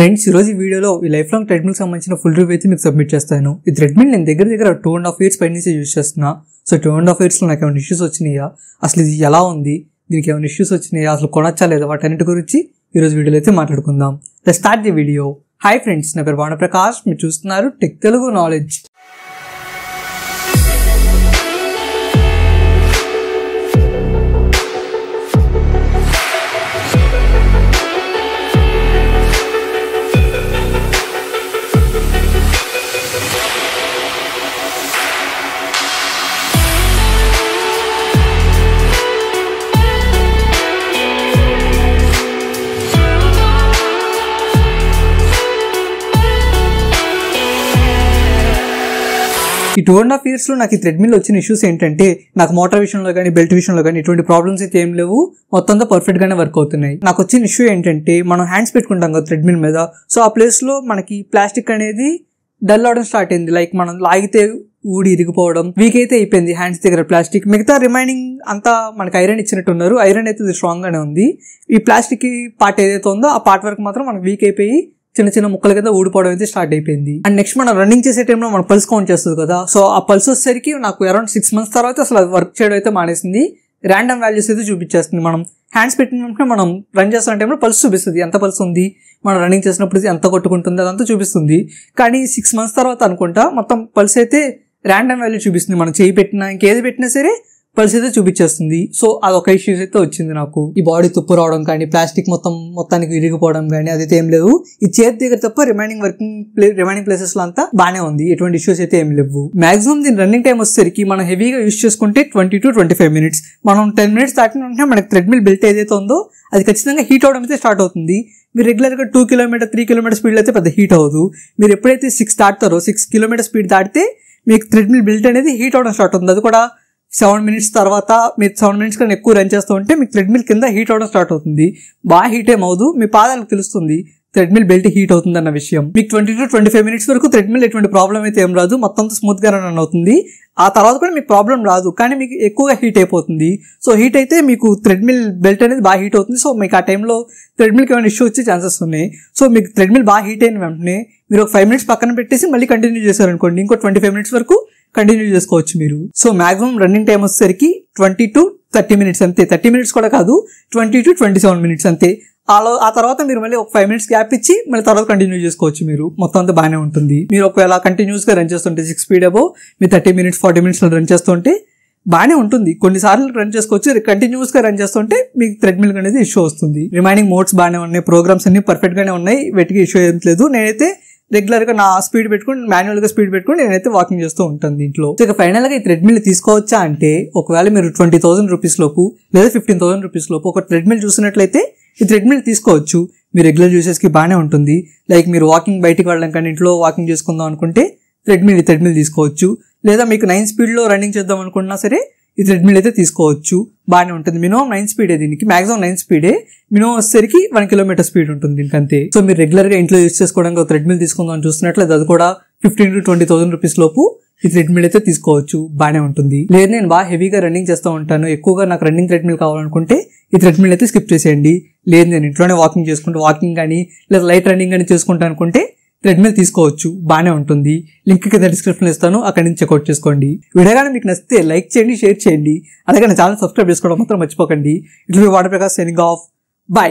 Friends ఈ రోజు ఈ వీడియోలో ఈ లైఫ్ లాంగ్ ట్రెడ్మిల్ సంబంధించిన ఫుల్ రివ్యూ అయితే మీకు సబ్మిట్ చేస్తాను. ఈ ట్రెడ్మిల్ నేను దగ్గర 2.5 years పై నుంచి యూజ్ చేస్తున్నా. సో 2.5 years లో నాకు ఏమైనా ఇష్యూస్ వచ్చినాయా, అసలు ఇది ఎలా ఉంది, దీనికి ఏమైనా ఇష్యూస్ వచ్చినాయా, అసలు కొనచ్చా లేదా, వాటన్నిటి గురించి ఈరోజు వీడియోలో అయితే మాట్లాడుకుందాం. Let's start the video. Hi friends, నా పేరు భానుప్రకాష్, మీరు చూస్తున్నారు టెక్ తెలుగు నాలెడ్జ్. ఈ 2.5 years లో నాకు ఈ థ్రెడ్మిల్ వచ్చిన ఇష్యూస్ ఏంటంటే, నాకు మోటార్ విషయంలో కానీ బెల్ట్ విషయంలో కానీ ఎటువంటి ప్రాబ్లమ్స్ అయితే ఏం లేవు, మొత్తం పర్ఫెక్ట్ గానే వర్క్ అవుతున్నాయి. నాకు వచ్చిన ఇష్యూ ఏంటంటే, మనం హ్యాండ్స్ పెట్టుకుంటాం కదా థ్రెడ్మిల్ మీద, సో ఆ ప్లేస్ లో మనకి ప్లాస్టిక్ అనేది డల్ అవడం స్టార్ట్ అయింది. లైక్ మనం లాగితే ఊడి ఇరిగిపోవడం, వీక్ అయితే అయిపోయింది హ్యాండ్స్ దగ్గర ప్లాస్టిక్. మిగతా రిమైనింగ్ అంతా మనకి ఐరన్ ఇచ్చినట్టున్నారు, ఐరన్ అయితే స్ట్రాంగ్ గానే ఉంది. ఈ ప్లాస్టిక్ పార్ట్ ఏదైతే ఉందో ఆ పార్ట్ వరకు మాత్రం మనకి వీక్ అయిపోయి చిన్న చిన్న ముక్కల కింద ఊడిపోవడం అయితే స్టార్ట్ అయిపోయింది. అండ్ నెక్స్ట్ మనం రన్నింగ్ చేసే టైంలో మన పల్స్ కౌంట్ చేస్తుంది కదా, సో ఆ పల్స్ వచ్చేసరికి నాకు అరౌండ్ 6 months తర్వాత అసలు అది వర్క్ చేయడం అయితే మానేసింది. ర్యాండమ్ వాల్యూస్ అయితే చూపించేస్తుంది. మనం హ్యాండ్స్ పెట్టిన మనం రన్ చేస్తున్న టైంలో పల్స్ చూపిస్తుంది, ఎంత పల్స్ ఉంది, మనం రన్నింగ్ చేసినప్పుడు ఎంత కొట్టుకుంటుంది అదంతా చూపిస్తుంది. కానీ 6 months తర్వాత అనుకుంటా మొత్తం పల్స్ అయితే ర్యాండమ్ వాల్యూ చూపిస్తుంది. మనం చేయి పెట్టినా ఇంకేది పెట్టినా సరే పల్స్ అయితే చూపించేస్తుంది. సో అదొక ఇష్యూస్ అయితే వచ్చింది నాకు. ఈ బాడీ తుప్పు రావడం కానీ, ప్లాస్టిక్ మొత్తానికి విరిగిపోవడం కానీ అదైతే ఏం లేవు. ఈ చేతి దగ్గర తప్ప రిమైనింగ్ ప్లేసెస్ లో అంతా బానే ఉంది, ఎటువంటి ఇష్యూస్ అయితే ఏం లేవు. మాక్సిమం దీని రన్నింగ్ టైం వచ్చేసరికి మనం హెవీగా యూస్ చేసుకుంటే 20 to 25 minutes. మనం 10 minutes దాటిన వెంటనే మనకి థ్రెడ్మిల్ బెల్ట్ ఏదైతే ఉందో అది ఖచ్చితంగా హీట్ అవడం అయితే స్టార్ట్ అవుతుంది. మీరు రెగ్యులర్గా 2 km 3 km స్పీడ్ అయితే పెద్ద హీట్ అవ్వదు. మీరు ఎప్పుడైతే 6 దాటుతారో 6 km స్పీడ్ దాటితే మీకు థ్రెడ్మిల్ బెల్ట్ అనేది హీట్ అవడం స్టార్ట్ అవుతుంది. అది కూడా 7 minutes తర్వాత మీరు 7 minutes కన్నా ఎక్కువ రన్ చేస్తూ ఉంటే మీకు థ్రెడ్మిల్ కింద హీట్ అవడం స్టార్ట్ అవుతుంది. బాగా హీట్ ఏమవుదు, మీ పాదాలకు తెలుస్తుంది థ్రెడ్మిల్ బెల్ట్ హీట్ అవుతుంది అన్న విషయం. మీకు 20 to 25 minutes వరకు థ్రెడ్మిల్ ఎటువంటి ప్రాబ్లం అయితే ఏం రాదు, మొత్తం స్మూత్ గా రన్ అవుతుంది. ఆ తర్వాత కూడా మీకు ప్రాబ్లం రాదు, కానీ మీకు ఎక్కువగా హీట్ అయిపోతుంది. సో హీట్ అయితే మీకు థ్రెడ్మిల్ బెల్ట్ అనేది బాగా హీట్ అవుతుంది. సో మీకు ఆ టైంలో థ్రెడ్మిల్కి ఏమైనా ఇష్యూ వచ్చే ఛాన్సెస్ ఉన్నాయి. సో మీకు థ్రెడ్మిల్ బాగా హీట్ అయిన వెంటనే మీరు ఒక 5 minutes పక్కన పెట్టేసి మళ్ళీ కంటిన్యూ చేశారనుకోండి, ఇంకో 25 minutes వరకు కంటిన్యూ చేసుకోవచ్చు మీరు. సో మాక్సిమం రన్నింగ్ టైం వచ్చేసరికి 20 to 30 minutes అంతే. 30 minutes కూడా కాదు, 20 to 27 minutes అంతే. ఆ తర్వాత మీరు మళ్ళీ ఒక 5 minutes గ్యాప్ ఇచ్చి మళ్ళీ తర్వాత కంటిన్యూ చేసుకోవచ్చు. మీరు మొత్తం అంతా బాగానే ఉంటుంది. మీరు ఒకవేళ కంటిన్యూస్ గా రన్ చేస్తుంటే 6 speed అబో మీరు 30 minutes 40 minutes రన్ చేస్తుంటే బాగానే ఉంటుంది. కొన్నిసార్లు రన్ చేసుకోవచ్చు, కంటిన్యూస్ గా రన్ చేస్తుంటే మీకు థ్రెడ్మిల్ అనేది ఇష్యూ వస్తుంది. రిమైనింగ్ మోడ్స్ బాగానే ఉన్నాయి, ప్రోగ్రామ్స్ అన్ని పర్ఫెక్ట్ గానే ఉన్నాయి, వీటికి ఇష్యూ ఏం లేదు. నేనైతే రెగ్యులర్ గా నా స్పీడ్ పెట్టుకుని మాన్యువల్ గా స్పీడ్ పెట్టుకుని నేనైతే వాకింగ్ చేస్తూ ఉంటాను దీంట్లో. ఇక ఫైనల్ గా ఈ థ్రెడ్మిల్ తీసుకోవచ్చా అంటే, ఒకవేళ మీరు 20,000 rupees లోపు లేదా 15,000 rupees లోపు ఒక థ్రెడ్మిల్ చూసినట్లయితే ఈ థ్రెడ్మిల్ తీసుకోవచ్చు. మీరు రెగ్యులర్ యూసెస్ కి బాగానే ఉంటుంది. లైక్ మీరు వాకింగ్ బయటికి వెళ్ళడం కానీ ఇంట్లో వాకింగ్ చేసుకుందాం అనుకుంటే థ్రెడ్మిల్ తీసుకోవచ్చు. లేదా మీకు 9 speed లో రన్నింగ్ చేద్దాం అనుకున్నా సరే ఈ థ్రెడ్మిల్ అయితే తీసుకోవచ్చు, బాగానే ఉంటుంది. మినిమం 9 speed దీనికి, మాక్సిమం 9 speed, మినిమం వచ్చేసరికి 1 km స్పీడ్ ఉంటుంది దీనికి అంతే. సో మీరు రెగ్యులర్ గా ఇంట్లో యూజ్ చేసుకోవడానికి థ్రెడ్మిల్ తీసుకుందాం అని చూస్తున్నట్లయితే అది కూడా 15,000 to 20,000 rupees లోపు ఈ థ్రెడ్మిల్ అయితే తీసుకోవచ్చు, బాగానే ఉంటుంది. లేదు నేను బాగా హెవీగా రన్నింగ్ చేస్తూ ఉంటాను, ఎక్కువగా నాకు రన్నింగ్ థ్రెడ్మిల్ కావాలనుకుంటే ఈ థ్రెడ్మిల్ అయితే స్కిప్ చేసేయండి. లేదు నేను ఇంట్లోనే వాకింగ్ కానీ లేదా లైట్ రన్నింగ్ కానీ చేసుకుంటాను అనుకుంటే థ్రెడ్మిల్ తీసుకోవచ్చు, బాగానే ఉంటుంది. లింక్ కింద డిస్క్రిప్షన్ ఇస్తాను, అక్కడి నుంచి చెక్అవుట్ చేసుకోండి. వీడియో కానీ మీకు నచ్చితే లైక్ చేయండి, షేర్ చేయండి, అలాగే నా ఛానల్ సబ్స్క్రైబ్ చేసుకోవడం మాత్రం మర్చిపోకండి. ఇట్లా భానుప్రకాష్ సైనింగ్ ఆఫ్, బై.